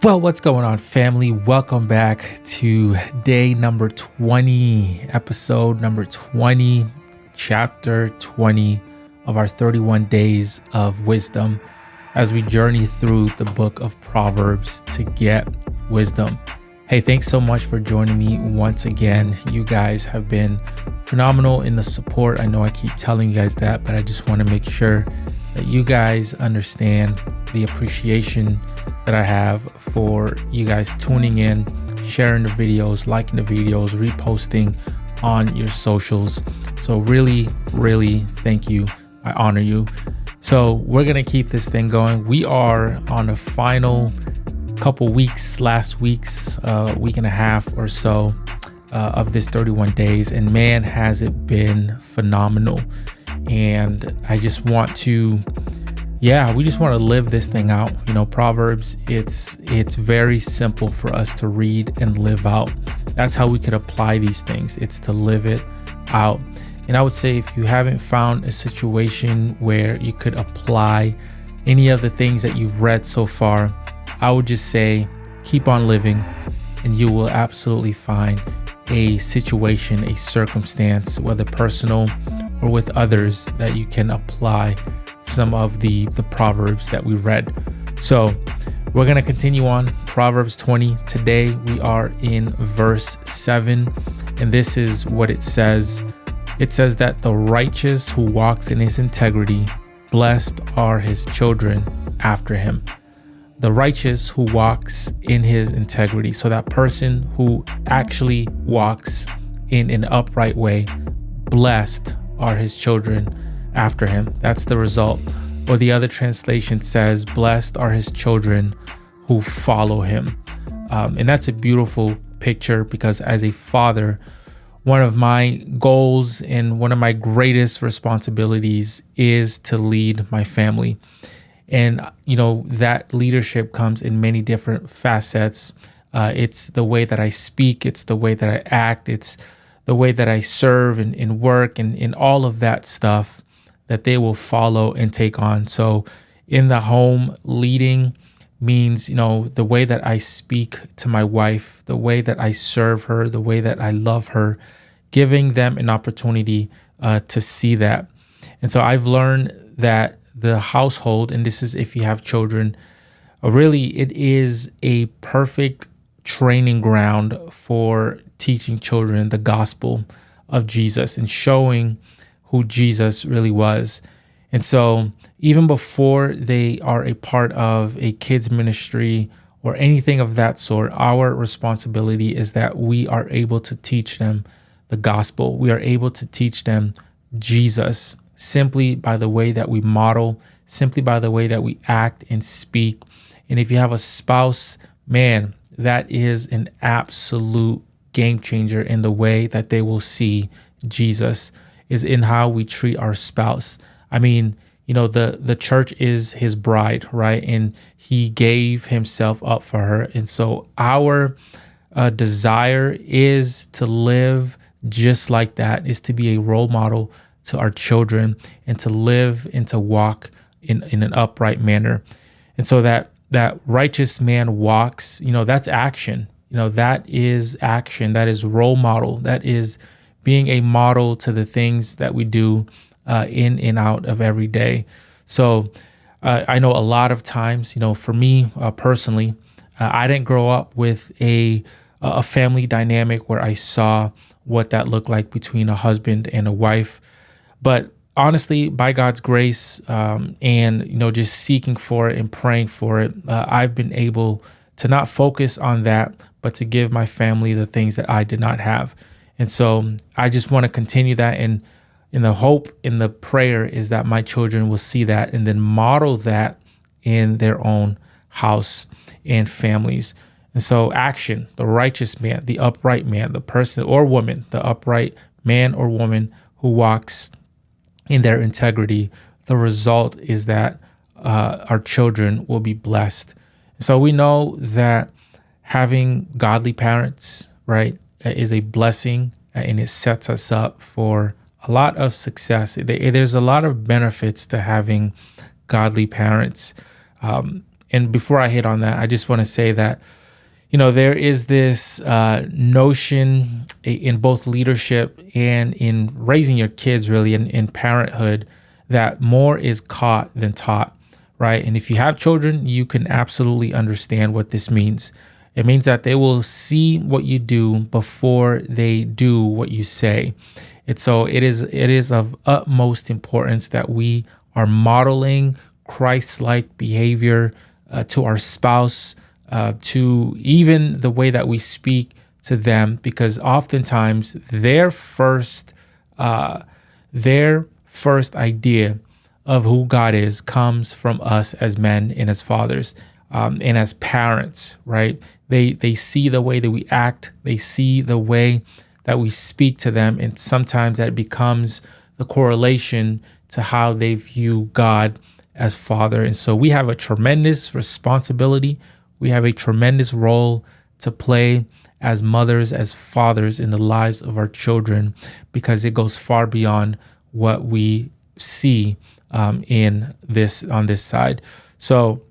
Well, what's going on, family? Welcome back to day number 20, episode number 20, chapter 20 of our 31 days of wisdom as we journey through the book of Proverbs to get wisdom. Hey, thanks so much for joining me once again. You guys have been phenomenal in the support. I know I keep telling you guys that, but I just want to make sure that you guys understand the appreciation that I have for you guys tuning in, sharing the videos, liking the videos, reposting on your socials. So really, really thank you. I honor you. So we're going to keep this thing going. We are on the final couple weeks, week and a half or so of this 31 days. And man, has it been phenomenal. And I just want to, we just want to live this thing out. You know, Proverbs, it's very simple for us to read and live out. That's how we could apply these things. It's to live it out. And I would say if you haven't found a situation where you could apply any of the things that you've read so far, I would just say keep on living and you will absolutely find a situation, a circumstance, whether personal or with others, that you can apply some of the Proverbs that we read. So we're going to continue on Proverbs 20. Today we are in verse 7, and this is what it says. It says that the righteous who walks in his integrity, blessed are his children after him. The righteous who walks in his integrity. So that person who actually walks in an upright way, blessed are his children after him. That's the result. Or the other translation says, blessed are his children who follow him. And that's a beautiful picture, because as a father, one of my goals and one of my greatest responsibilities is to lead my family. And, you know, that leadership comes in many different facets. It's the way that I speak. It's the way that I act. It's the way that I serve and work and all of that stuff that they will follow and take on. So in the home, leading means, you know, the way that I speak to my wife, the way that I serve her, the way that I love her, giving them an opportunity to see that. And so I've learned that the household, and this is if you have children, really it is a perfect training ground for teaching children the gospel of Jesus and showing who Jesus really was. And so even before they are a part of a kids ministry or anything of that sort, our responsibility is that we are able to teach them the gospel. We are able to teach them Jesus simply by the way that we model, simply by the way that we act and speak. And if you have a spouse, man, that is an absolute game changer in the way that they will see Jesus, is in how we treat our spouse. I mean, you know, the church is his bride, right? And he gave himself up for her. And so our desire is to live just like that, is to be a role model to our children and to live and to walk in an upright manner. And so that righteous man walks, you know, that's action. You know, that is action. That is role model. That is being a model to the things that we do in and out of every day. So I know a lot of times, you know, for me personally, I didn't grow up with a family dynamic where I saw what that looked like between a husband and a wife. But honestly, by God's grace and, you know, just seeking for it and praying for it, I've been able to not focus on that, but to give my family the things that I did not have. And so I just want to continue that. And in the hope, in the prayer is that my children will see that and then model that in their own house and families. And so action, the righteous man, the upright man, the person or woman, the upright man or woman who walks in their integrity, the result is that our children will be blessed. So we know that having godly parents, right, is a blessing, and it sets us up for a lot of success. There's a lot of benefits to having godly parents. And before I hit on that, I just want to say that, there is this notion in both leadership and in raising your kids, really, in parenthood, that more is caught than taught, right? And if you have children, you can absolutely understand what this means. It means that they will see what you do before they do what you say. And so it is of utmost importance that we are modeling Christ-like behavior to our spouse, to even the way that we speak to them, because oftentimes their first idea of who God is comes from us as men and as fathers, and as parents, right? They see the way that we act, they see the way that we speak to them, and sometimes that becomes the correlation to how they view God as Father. And so we have a tremendous responsibility. We have a tremendous role to play as mothers, as fathers in the lives of our children, because it goes far beyond what we see on this side. So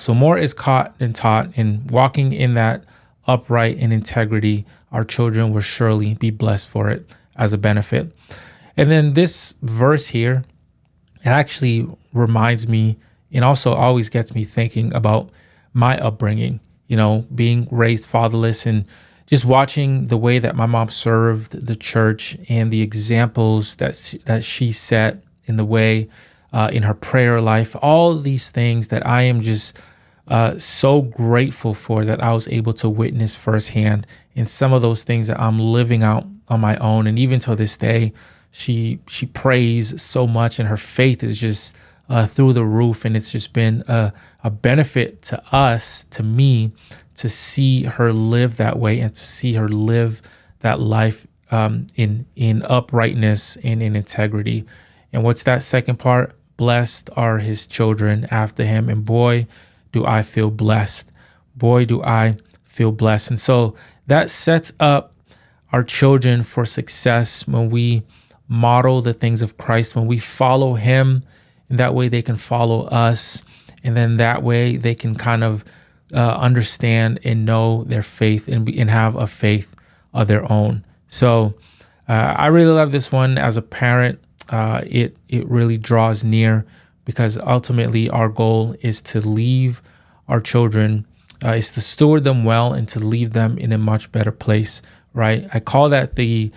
more is caught than taught, and walking in that upright and integrity, our children will surely be blessed for it as a benefit. And then this verse here, it actually reminds me and also always gets me thinking about my upbringing, being raised fatherless, and just watching the way that my mom served the church and the examples that she set in the way in her prayer life, all these things that I am just so grateful for, that I was able to witness firsthand. And some of those things that I'm living out on my own. And even till this day, she prays so much, and her faith is just through the roof. And it's just been a benefit to us, to me, to see her live that way and to see her live that life in uprightness and in integrity. And what's that second part? Blessed are his children after him. And boy, do I feel blessed. Boy, do I feel blessed. And so that sets up our children for success when we model the things of Christ, when we follow him. And that way they can follow us. And then that way they can kind of understand and know their faith and have a faith of their own. So I really love this one as a parent. It really draws near, because ultimately our goal is to leave our children, is to steward them well and to leave them in a much better place, right? I call that the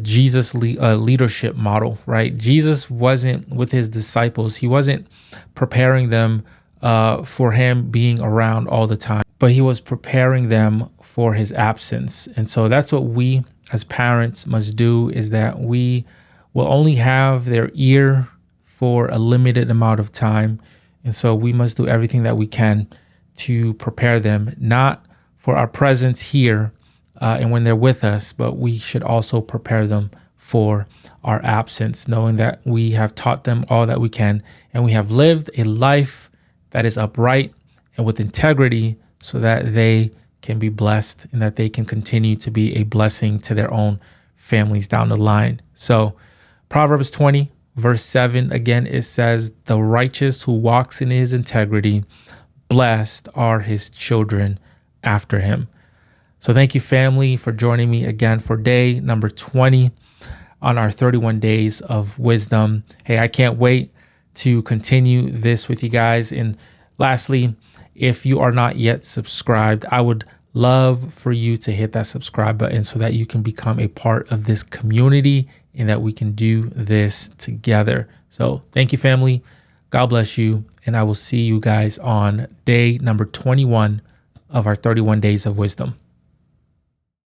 Jesus leadership model, right? Jesus wasn't with his disciples. He wasn't preparing them for him being around all the time, but he was preparing them for his absence. And so that's what we as parents must do, is that we will only have their ear for a limited amount of time. And so we must do everything that we can to prepare them, not for our presence here and when they're with us, but we should also prepare them for our absence, knowing that we have taught them all that we can, and we have lived a life that is upright and with integrity, so that they can be blessed and that they can continue to be a blessing to their own families down the line. So Proverbs 20, verse 7, again, it says, the righteous who walks in his integrity, blessed are his children after him. So thank you, family, for joining me again for day number 20 on our 31 days of wisdom. Hey, I can't wait to continue this with you guys. And lastly, if you are not yet subscribed, I would love for you to hit that subscribe button so that you can become a part of this community and that we can do this together. So thank you, family. God bless you. And I will see you guys on day number 21 of our 31 days of wisdom.